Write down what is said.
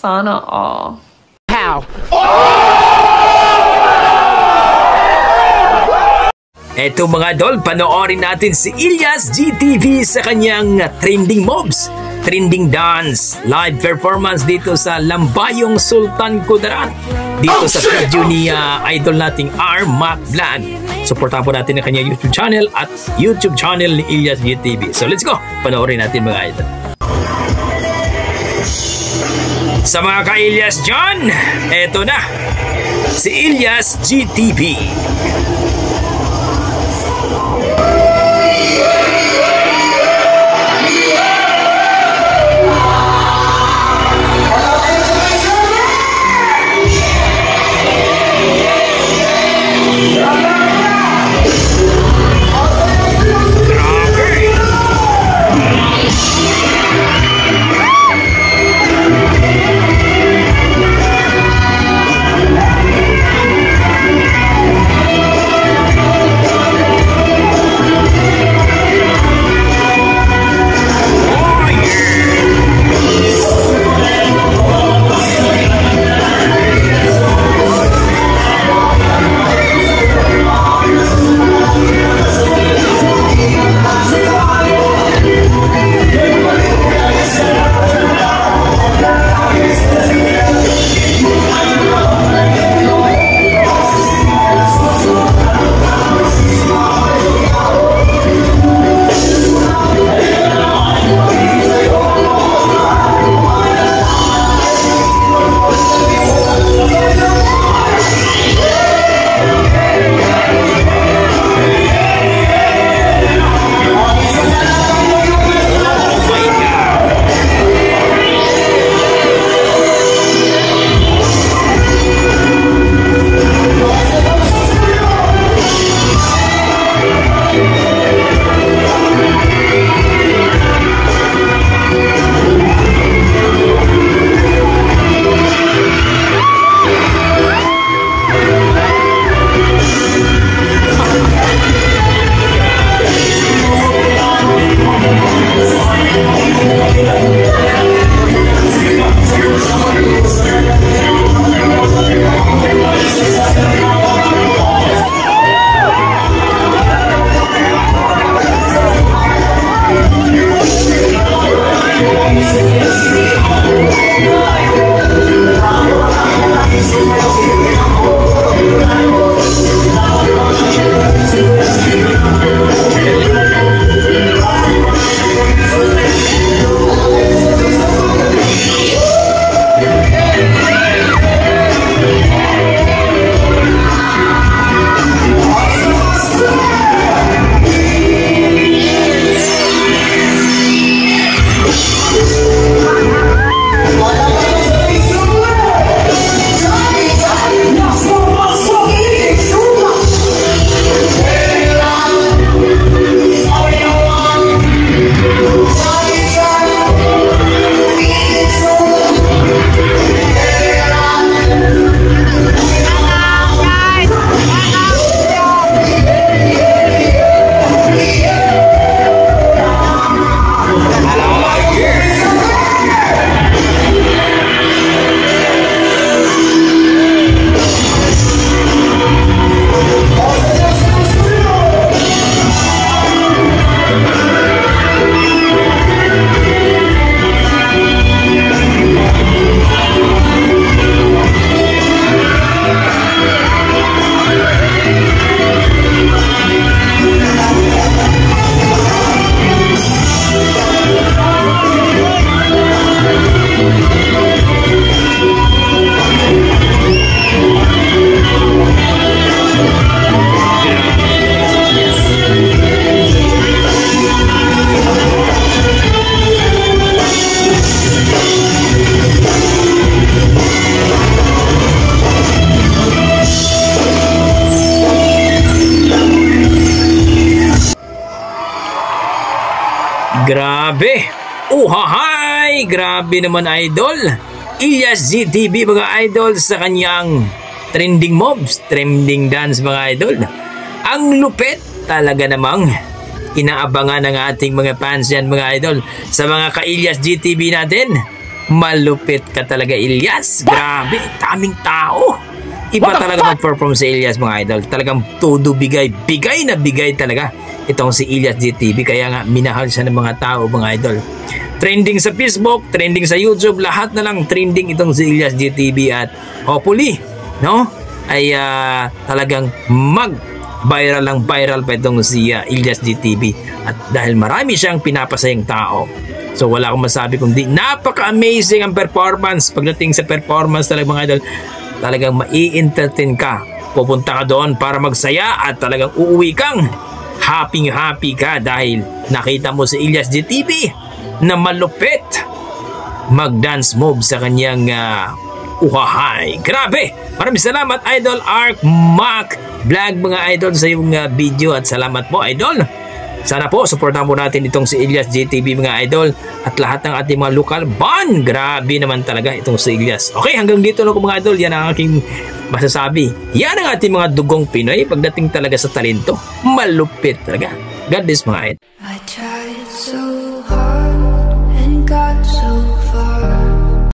Sana all. How? Eto mga idol, panoorin natin si Ilyas GTV sa kanyang trending moves, trending dance, live performance dito sa Lambayong Sultan Kudarat. Dito sa studio ni idol nating R. Mac Vlog. Supportan po natin ang kanyang YouTube channel at YouTube channel ni Ilyas GTV. So let's go, panoorin natin mga idol. Sa mga ka-Ilyas dyan, eto na, si Ilyas GTV. Grabe! Uhahay! Grabe naman idol! Ilyas GTV mga idol sa kanyang trending moves, trending dance mga idol. Ang lupit talaga namang inaabangan ng ating mga fans yan mga idol. Sa mga ka-Ilyas GTV natin, malupit ka talaga Ilyas. Grabe, daming tao. Iba talaga mag-perform si Ilyas mga idol. Talagang todo bigay na bigay talaga itong si Ilyas GTV. Kaya nga minahal siya ng mga tao mga idol. Trending sa Facebook, trending sa YouTube, lahat na lang trending itong si Ilyas GTV. At hopefully, no, ay talagang viral pa itong si Ilyas GTV. At dahil marami siyang pinapasayang tao, so wala akong masabi kundi napaka-amazing ang performance. Pagdating sa performance talaga mga idol, talagang mai-entertain ka. Pupunta ka doon para magsaya at talagang uuwi kang happy ka dahil nakita mo si Ilyas GTV na malupit mag-dance move sa kanyang uhahay. Grabe! Maraming salamat Idol Ark Mac Vlog mga idol sa iyong video at salamat po idol. Sana po supportahan po natin itong si Ilyas GTV mga idol at lahat ng ating mga lokal band. Grabe naman talaga itong si Ilyas. Okay, hanggang dito lang po mga idol. Yan ang aking masasabi. Yan ang ating mga dugong Pinoy pagdating talaga sa talento. Malupit talaga. God bless mga idol. I tried so hard.